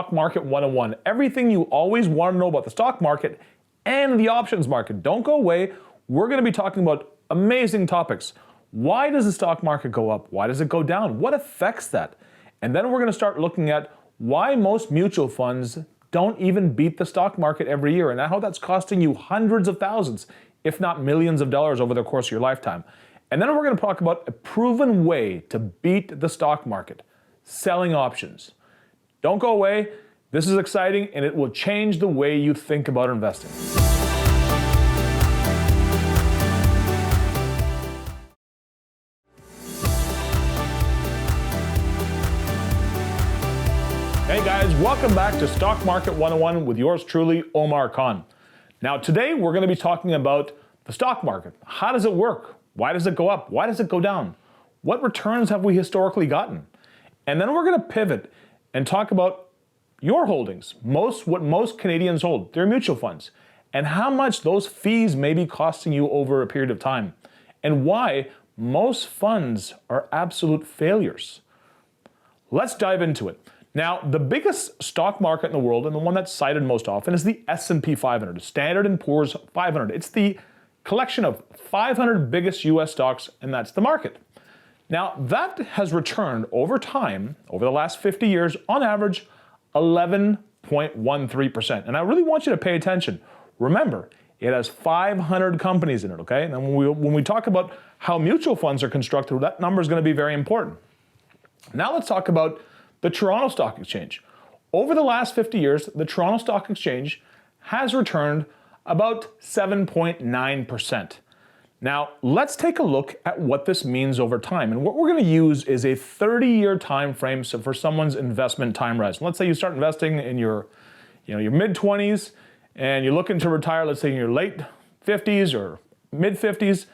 Stock Market 101. Everything you always want to know about the stock market and the options market. Don't go away. We're going to be talking about amazing topics. Why does the stock market go up? Why does it go down? What affects that? And then we're going to start looking at why most mutual funds don't even beat the stock market every year and how that's costing you hundreds of thousands, if not millions of dollars over the course of your lifetime. And then we're going to talk about a proven way to beat the stock market, selling options. Don't go away. This is exciting and it will change the way you think about investing. Hey guys, welcome back to Stock Market 101 with yours truly, Omar Khan. Now today we're going to be talking about the stock market. How does it work? Why does it go up? Why does it go down? What returns have we historically gotten? And then we're going to pivot and talk about your holdings, what most Canadians hold, their mutual funds, and how much those fees may be costing you over a period of time, and why most funds are absolute failures. Let's dive into it. Now, the biggest stock market in the world, and the one that's cited most often, is the S&P 500, Standard & Poor's 500. It's the collection of 500 biggest US stocks, and that's the market. Now, that has returned over time, over the last 50 years, on average, 11.13%. And I really want you to pay attention. Remember, it has 500 companies in it, okay? And when we talk about how mutual funds are constructed, that number is going to be very important. Now let's talk about the Toronto Stock Exchange. Over the last 50 years, the Toronto Stock Exchange has returned about 7.9%. Now, let's take a look at what this means over time. And what we're going to use is a 30-year time frame for someone's investment time horizon. Let's say you start investing in your mid-20s and you're looking to retire, let's say in your late 50s or mid-50s,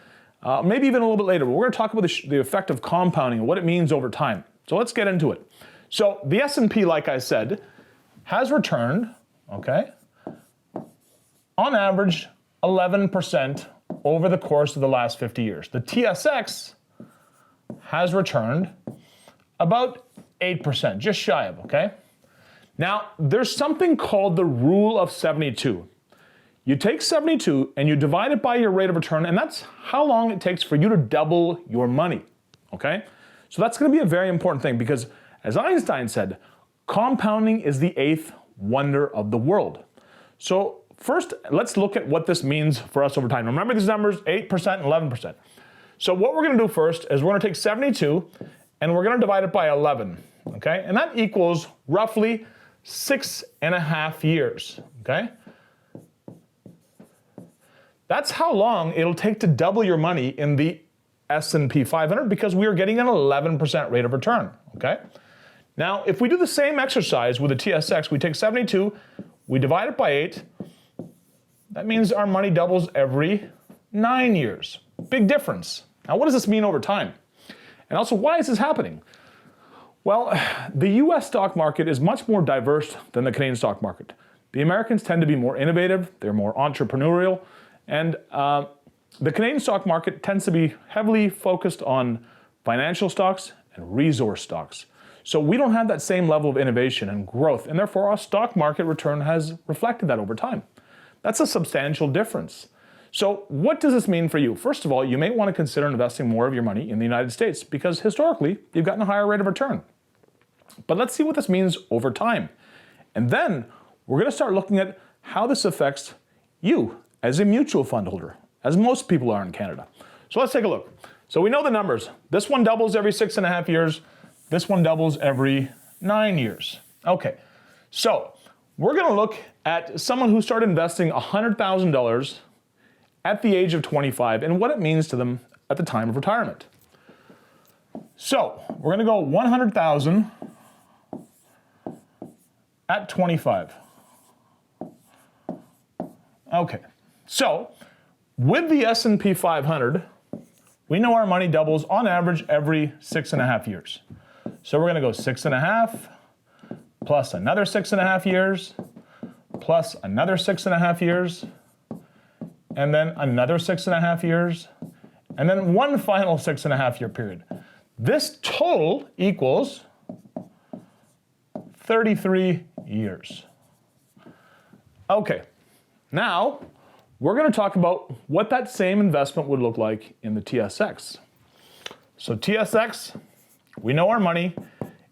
maybe even a little bit later. But we're going to talk about the effect of compounding and what it means over time. So let's get into it. So the S&P, like I said, has returned, okay, on average 11% over the course of the last 50 years. The TSX has returned about 8%, just shy of, okay? Now, there's something called the rule of 72. You take 72 and you divide it by your rate of return, and that's how long it takes for you to double your money, okay? So that's going to be a very important thing because, as Einstein said, compounding is the eighth wonder of the world. So first, let's look at what this means for us over time. Remember these numbers, 8% and 11%. So what we're going to do first is we're going to take 72 and we're going to divide it by 11, okay? And that equals roughly 6.5 years, okay? That's how long it'll take to double your money in the S&P 500 because we are getting an 11% rate of return, okay? Now, if we do the same exercise with the TSX, we take 72, we divide it by 8, that means our money doubles every 9 years. Big difference. Now, what does this mean over time? And also, why is this happening? Well, the US stock market is much more diverse than the Canadian stock market. The Americans tend to be more innovative, they're more entrepreneurial, and the Canadian stock market tends to be heavily focused on financial stocks and resource stocks. So we don't have that same level of innovation and growth, and therefore our stock market return has reflected that over time. That's a substantial difference. So what does this mean for you? First of all, you may want to consider investing more of your money in the United States because historically you've gotten a higher rate of return. But let's see what this means over time. And then we're going to start looking at how this affects you as a mutual fund holder, as most people are in Canada. So let's take a look. So we know the numbers. This one doubles every 6.5 years. This one doubles every 9 years. Okay, so we're going to look at someone who started investing $100,000 at the age of 25 and what it means to them at the time of retirement. So we're going to go 100,000 at 25. Okay, so with the S&P 500, we know our money doubles on average every 6.5 years. So we're going to go 6.5 plus another 6.5 years plus another 6.5 years and then another 6.5 years and then one final 6.5 year period. This total equals 33 years. Okay, now we're going to talk about what that same investment would look like in the TSX. So TSX, we know our money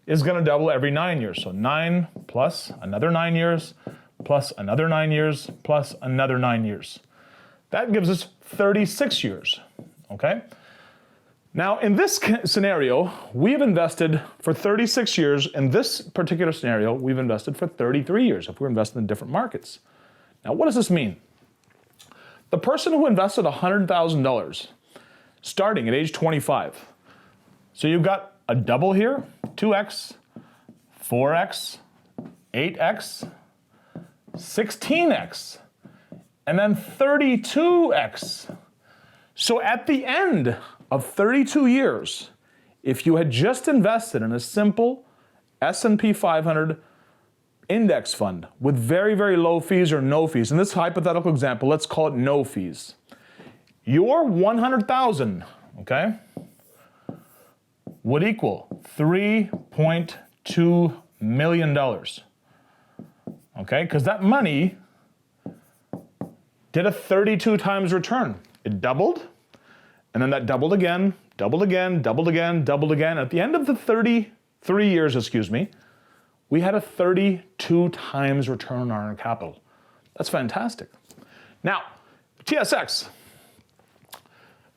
is going to double every 9 years. So 9 plus another 9 years, plus another 9 years, plus another 9 years. That gives us 36 years, okay? Now, in this scenario, we've invested for 36 years. In this particular scenario, we've invested for 33 years if we're investing in different markets. Now, what does this mean? The person who invested $100,000 starting at age 25, so you've got a double here, 2x, 4x, 8x, 16x, and then 32x. So at the end of 32 years, if you had just invested in a simple S&P 500 index fund with very, very low fees or no fees, in this hypothetical example, let's call it no fees, your 100,000, okay, would equal $3.2 million. Okay, because that money did a 32 times return. It doubled, and then that doubled again, doubled again, doubled again, doubled again. At the end of the 33 years, we had a 32 times return on our capital. That's fantastic. Now, TSX,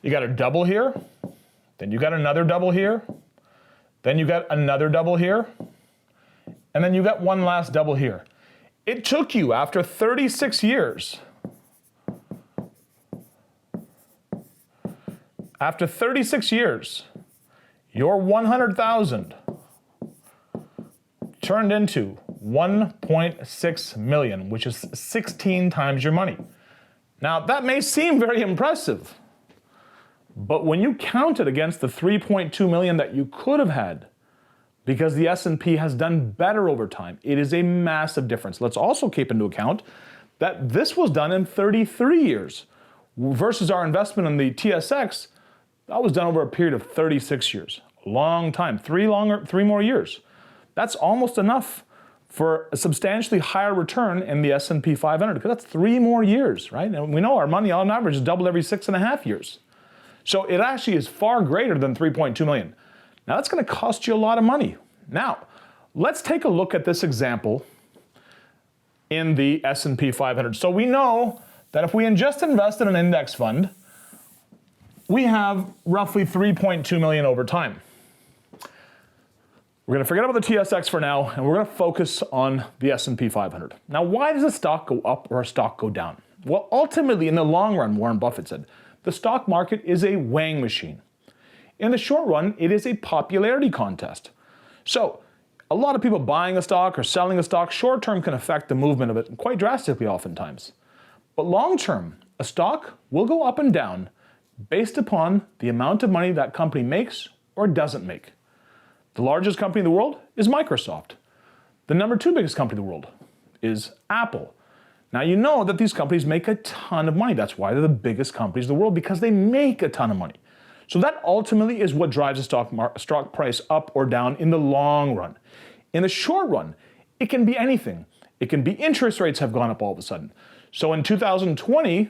you got a double here, then you got another double here, then you got another double here, and then you got one last double here. It took you, after 36 years, your 100,000 turned into 1.6 million, which is 16 times your money. Now, that may seem very impressive, but when you count it against the 3.2 million that you could have had, because the S&P has done better over time, it is a massive difference. Let's also keep into account that this was done in 33 years versus our investment in the TSX, that was done over a period of 36 years. A long time, three more years. That's almost enough for a substantially higher return in the S&P 500, because that's 3 more years, right? And we know our money on average is doubled every 6.5 years. So it actually is far greater than 3.2 million. Now that's going to cost you a lot of money. Now, let's take a look at this example in the S&P 500. So we know that if we just invest in an index fund, we have roughly 3.2 million over time. We're going to forget about the TSX for now, and we're going to focus on the S&P 500. Now, why does a stock go up or a stock go down? Well, ultimately, in the long run, Warren Buffett said, the stock market is a weighing machine. In the short run, it is a popularity contest. So, a lot of people buying a stock or selling a stock, short term can affect the movement of it quite drastically oftentimes. But long term, a stock will go up and down based upon the amount of money that company makes or doesn't make. The largest company in the world is Microsoft. The number 2 biggest company in the world is Apple. Now you know that these companies make a ton of money. That's why they're the biggest companies in the world, because they make a ton of money. So that ultimately is what drives the stock price up or down in the long run. In the short run, it can be anything. It can be interest rates have gone up all of a sudden. So in 2020,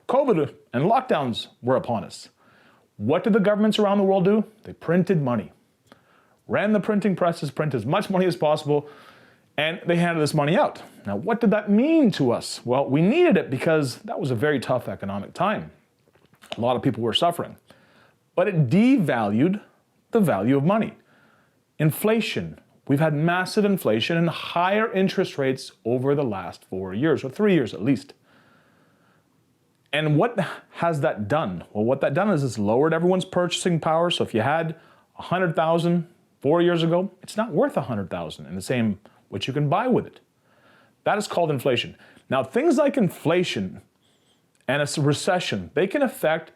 COVID and lockdowns were upon us. What did the governments around the world do? They printed money. Ran the printing presses, print as much money as possible, and they handed this money out. Now, what did that mean to us? Well, we needed it because that was a very tough economic time. A lot of people were suffering. But it devalued the value of money. Inflation. We've had massive inflation and higher interest rates over the last 4 years, or 3 years at least. And what has that done? Well, what that done is it's lowered everyone's purchasing power. So if you had 100,000 4 years ago, it's not worth 100,000 in the same what you can buy with it. That is called inflation. Now, things like inflation and a recession, they can affect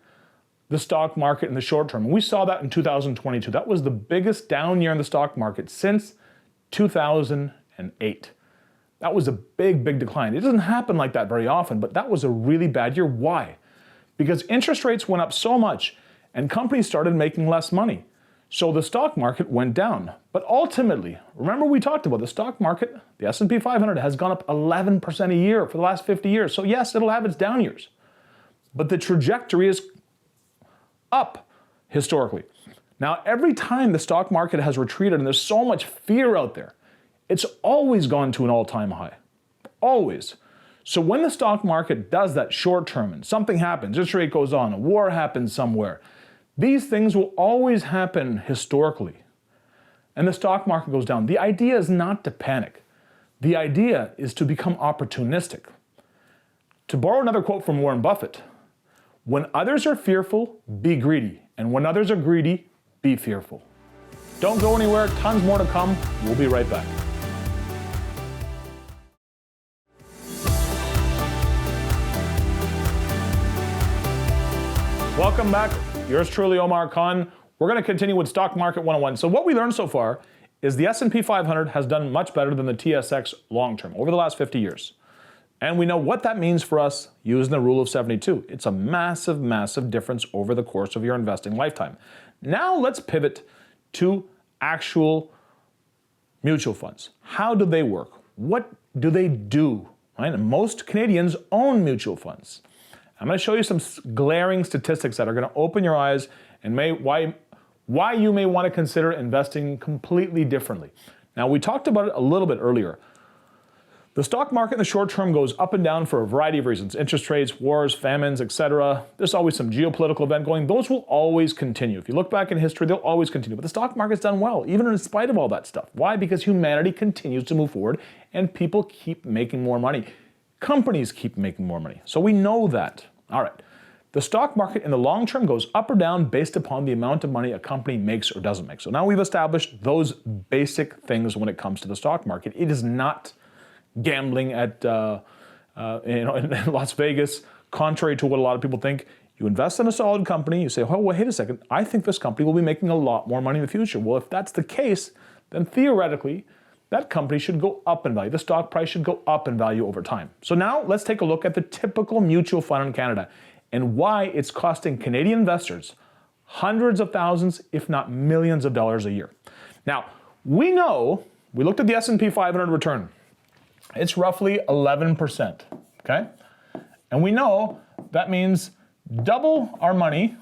the stock market in the short term. And we saw that in 2022. That was the biggest down year in the stock market since 2008. That was a big, big decline. It doesn't happen like that very often, but that was a really bad year. Why? Because interest rates went up so much and companies started making less money. So the stock market went down. But ultimately, remember we talked about the stock market, the S&P 500 has gone up 11% a year for the last 50 years. So yes, it'll have its down years. But the trajectory is up historically. Now, every time the stock market has retreated and there's so much fear out there, it's always gone to an all-time high. Always. So when the stock market does that short term and something happens, interest rate goes on, a war happens somewhere, these things will always happen historically. And the stock market goes down. The idea is not to panic. The idea is to become opportunistic. To borrow another quote from Warren Buffett, when others are fearful, be greedy. And when others are greedy, be fearful. Don't go anywhere. Tons more to come. We'll be right back. Welcome back. Yours truly, Omar Khan. We're going to continue with Stock Market 101. So what we learned so far is the S&P 500 has done much better than the TSX long term over the last 50 years. And we know what that means for us using the rule of 72. It's a massive, massive difference over the course of your investing lifetime. Now let's pivot to actual mutual funds. How do they work? What do they do? Right? And most Canadians own mutual funds. I'm going to show you some glaring statistics that are going to open your eyes and why you may want to consider investing completely differently. Now, we talked about it a little bit earlier. The stock market in the short term goes up and down for a variety of reasons. Interest rates, wars, famines, etc. There's always some geopolitical event going. Those will always continue. If you look back in history, they'll always continue. But the stock market's done well, even in spite of all that stuff. Why? Because humanity continues to move forward and people keep making more money. Companies keep making more money. So we know that. All right. The stock market in the long term goes up or down based upon the amount of money a company makes or doesn't make. So now we've established those basic things when it comes to the stock market. It is not gambling at in Las Vegas, contrary to what a lot of people think. You invest in a solid company, you say, oh, well, wait a second, I think this company will be making a lot more money in the future. Well, if that's the case, then theoretically, that company should go up in value. The stock price should go up in value over time. So now let's take a look at the typical mutual fund in Canada and why it's costing Canadian investors hundreds of thousands, if not millions of dollars a year. Now, we looked at the S&P 500 return. It's roughly 11%, okay? And we know that means double our money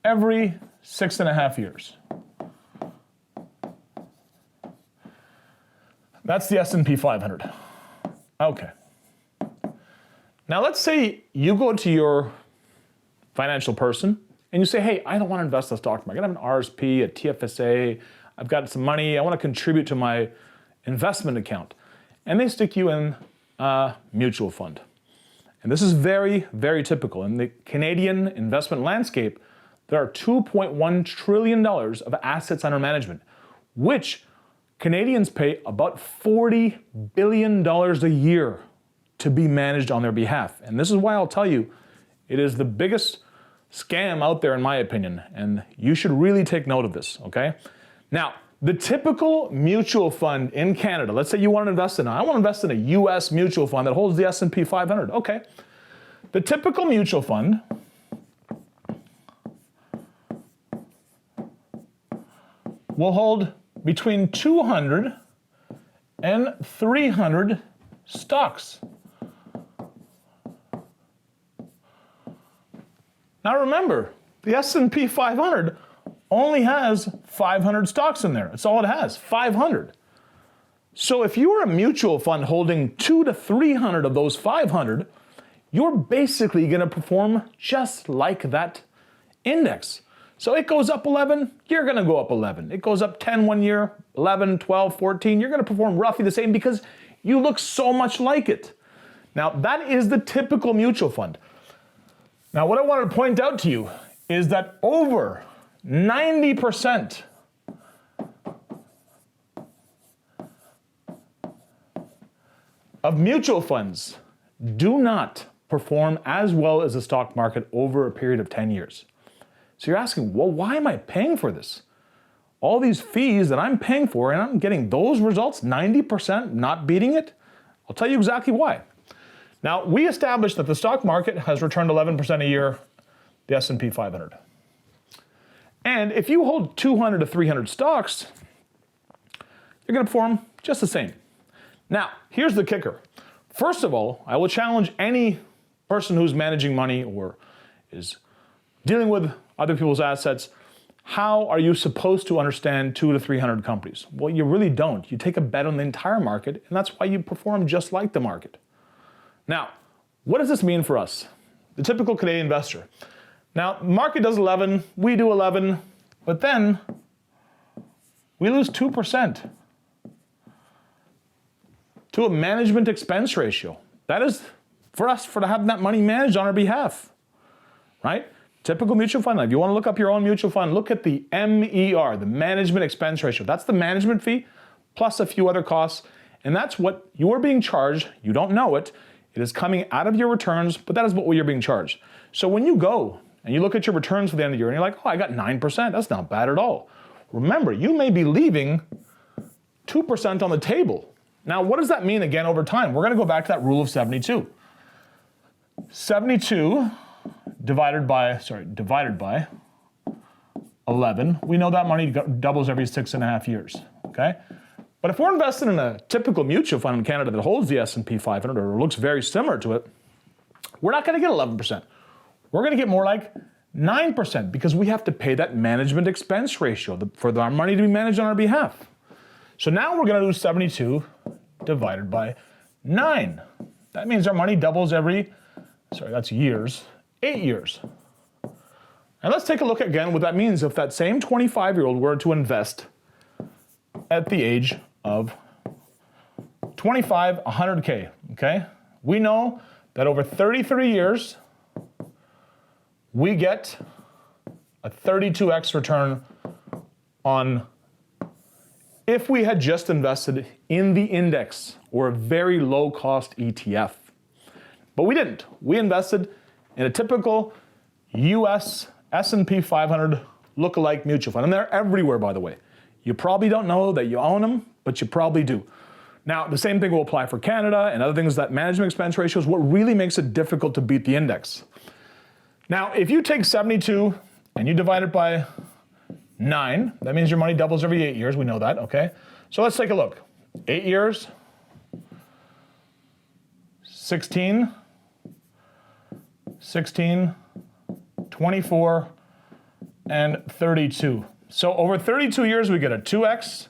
every 6.5 years. That's the S&P 500. Okay. Now let's say you go to your financial person and you say, hey, I don't want to invest in the stock market. I have an RSP, a TFSA, I've got some money, I want to contribute to my investment account. And they stick you in a mutual fund. And this is very, very typical. In the Canadian investment landscape, there are $2.1 trillion of assets under management, which Canadians pay about $40 billion a year to be managed on their behalf. And this is why I'll tell you, it is the biggest scam out there in my opinion, and you should really take note of this, okay? Now, the typical mutual fund in Canada, let's say you want to invest in, I want to invest in a US mutual fund that holds the S&P 500, okay. The typical mutual fund will hold between 200 and 300 stocks. Now remember, the S&P 500 only has 500 stocks in there. That's all it has, 500. So if you were a mutual fund holding 200 to 300 of those 500, you're basically going to perform just like that index. So it goes up 11, you're going to go up 11. It goes up 10 one year, 11, 12, 14, you're going to perform roughly the same because you look so much like it. Now that is the typical mutual fund. Now what I wanted to point out to you is that over 90% of mutual funds do not perform as well as the stock market over a period of 10 years. So you're asking, well, why am I paying for this? All these fees that I'm paying for and I'm getting those results, 90% not beating it? I'll tell you exactly why. Now, we established that the stock market has returned 11% a year, the S&P 500. And if you hold 200 to 300 stocks, you're going to perform just the same. Now, here's the kicker. First of all, I will challenge any person who's managing money or is dealing with other people's assets. How are you supposed to understand 200 to 300 companies? Well, you really don't. You take a bet on the entire market, and that's why you perform just like the market. Now, what does this mean for us, the typical Canadian investor? Now, market does 11, we do 11, but then we lose 2% to a management expense ratio. That is for us to have that money managed on our behalf, right? Typical mutual fund. If you want to look up your own mutual fund, look at the MER, the management expense ratio. That's the management fee plus a few other costs, and that's what you're being charged. You don't know it. It is coming out of your returns, but that is what you're being charged. So when you go and you look at your returns for the end of the year and you're like, oh, I got 9%, that's not bad at all. Remember, you may be leaving 2% on the table. Now, what does that mean again over time? We're gonna go back to that rule of 72. 72 divided by 11. We know that money doubles every 6.5 years, okay? But if we're invested in a typical mutual fund in Canada that holds the S&P 500 or looks very similar to it, we're not gonna get 11%. We're gonna get more like 9% because we have to pay that management expense ratio for our money to be managed on our behalf. So now we're gonna do 72 divided by 9. That means our money doubles every, that's years, 8 years. And let's take a look again what that means if that same 25-year-old were to invest at the age of 25, 100K, okay? We know that over 33 years, we get a 32x return on if we had just invested in the index or a very low-cost ETF. But we didn't. We invested in a typical US S&P 500 lookalike mutual fund. And they're everywhere, by the way. You probably don't know that you own them, but you probably do. Now, the same thing will apply for Canada and other things. That management expense ratio is what really makes it difficult to beat the index. Now, if you take 72 and you divide it by 9, that means your money doubles every 8 years. We know that, okay? So let's take a look. 8 years, 16, 24, and 32. So over 32 years, we get a 2x,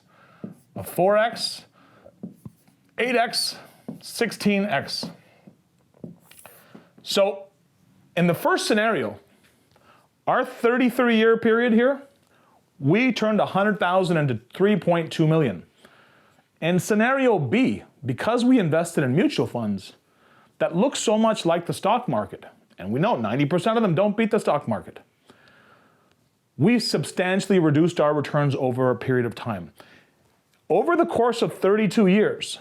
a 4x, 8x, 16x. So in the first scenario, our 33-year period here, we turned 100,000 into 3.2 million. In scenario B, because we invested in mutual funds that look so much like the stock market, and we know 90% of them don't beat the stock market, we substantially reduced our returns over a period of time. Over the course of 32 years,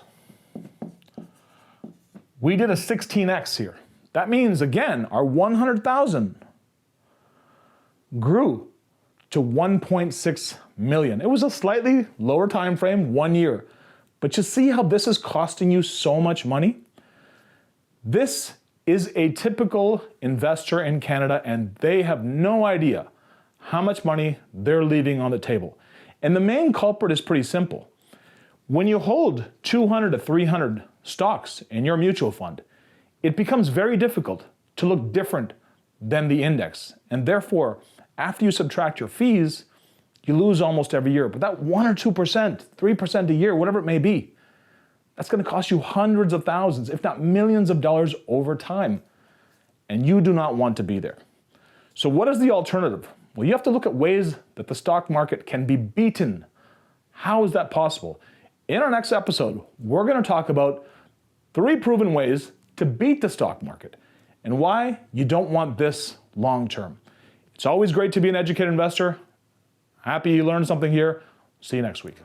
we did a 16x here. That means, again, our 100,000 grew to 1.6 million. It was a slightly lower time frame, 1 year. But you see how this is costing you so much money? This is a typical investor in Canada, and they have no idea how much money they're leaving on the table. And the main culprit is pretty simple. When you hold 200 to 300 stocks in your mutual fund, it becomes very difficult to look different than the index. And therefore, after you subtract your fees, you lose almost every year. But that 1 or 2%, 3% a year, whatever it may be, that's going to cost you hundreds of thousands, if not millions of dollars over time. And you do not want to be there. So what is the alternative? Well, you have to look at ways that the stock market can be beaten. How is that possible? In our next episode, we're going to talk about 3 proven ways to beat the stock market and why you don't want this long term. It's always great to be an educated investor. Happy you learned something here. See you next week.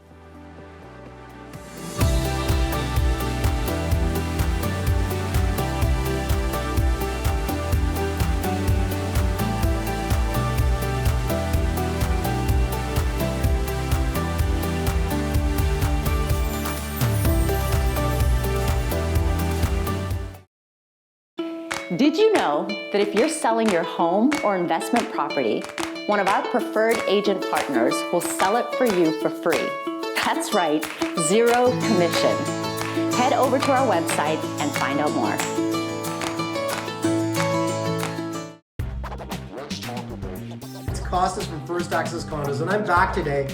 Did you know that if you're selling your home or investment property, one of our preferred agent partners will sell it for you for free. That's right, zero commission. Head over to our website and find out more. It's Costas from First Access Condos, and I'm back today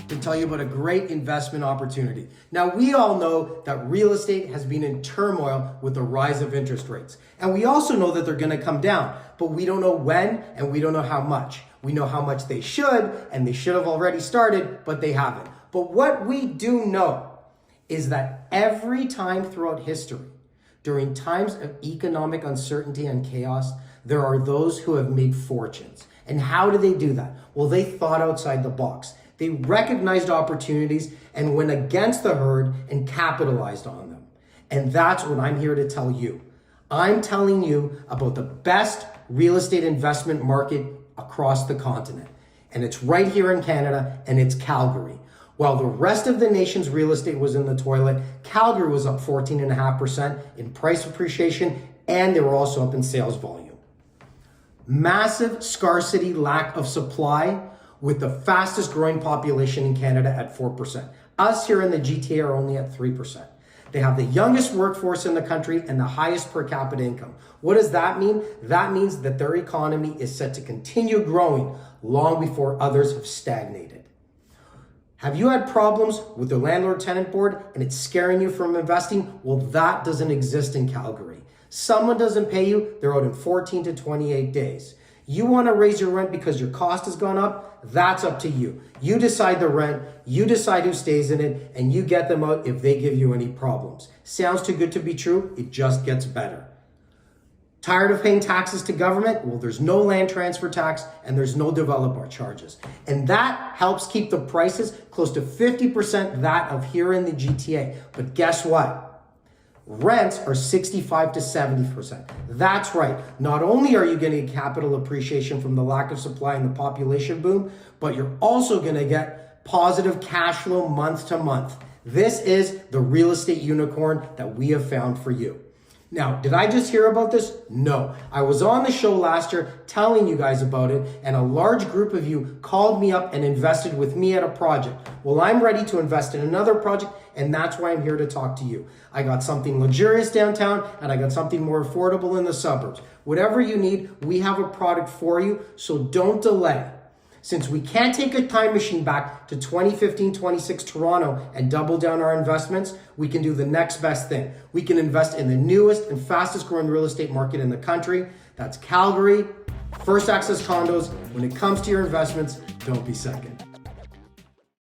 to tell you about a great investment opportunity. Now, we all know that real estate has been in turmoil with the rise of interest rates. And we also know that they're going to come down, but we don't know when and we don't know how much. We know how much they should, and they should have already started, but they haven't. But what we do know is that every time throughout history, during times of economic uncertainty and chaos, there are those who have made fortunes. And how do they do that? Well, they thought outside the box. They recognized opportunities and went against the herd and capitalized on them. And that's what I'm here to tell you. I'm telling you about the best real estate investment market across the continent. And it's right here in Canada, and it's Calgary. While the rest of the nation's real estate was in the toilet, Calgary was up 14.5% in price appreciation, and they were also up in sales volume. Massive scarcity, lack of supply, with the fastest growing population in Canada at 4%. Us here in the GTA are only at 3%. They have the youngest workforce in the country and the highest per capita income. What does that mean? That means that their economy is set to continue growing long before others have stagnated. Have you had problems with the landlord-tenant board and it's scaring you from investing? Well, that doesn't exist in Calgary. Someone doesn't pay you, they're out in 14 to 28 days. You want to raise your rent because your cost has gone up? That's up to you. You decide the rent, you decide who stays in it, and you get them out if they give you any problems. Sounds too good to be true? It just gets better. Tired of paying taxes to government? Well, there's no land transfer tax and there's no developer charges. And that helps keep the prices close to 50% that of here in the GTA. But guess what? Rents are 65 to 70%. That's right. Not only are you getting capital appreciation from the lack of supply and the population boom, but you're also going to get positive cash flow month to month. This is the real estate unicorn that we have found for you. Now, did I just hear about this? No. I was on the show last year telling you guys about it, and a large group of you called me up and invested with me at a project. Well, I'm ready to invest in another project, and that's why I'm here to talk to you. I got something luxurious downtown, and I got something more affordable in the suburbs. Whatever you need, we have a product for you, so don't delay. Since we can't take a time machine back to 2015-26 Toronto and double down our investments, we can do the next best thing. We can invest in the newest and fastest growing real estate market in the country. That's Calgary, First Access Condos. When it comes to your investments, don't be second.